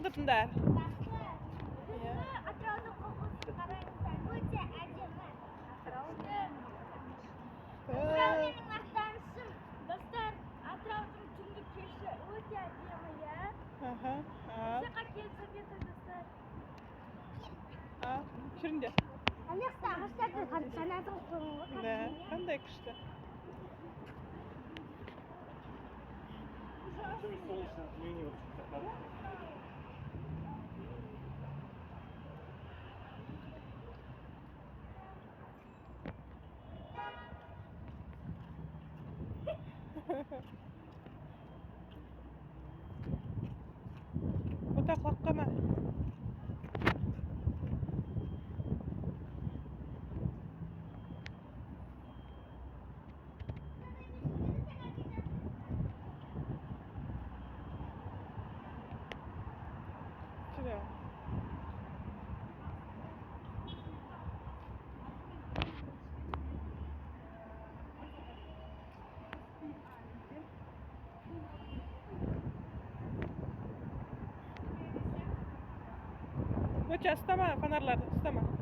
gıdıpınlar. Atrofda qo'rqib qaranglar. O'ta ajamat. Mening maqtanishim. Do'stlar, atrofim tungi kelsa o'ta ajamat ya. Aha. Shaqa kelsa ketadi do'stlar. Şirince. Aniqsa, hashtagga qanday Ne? Qanday kıştı? Чем солнечно, не вот так. Otaklakka mı? Şuraya. Koça ıslama, fenerler ıslama.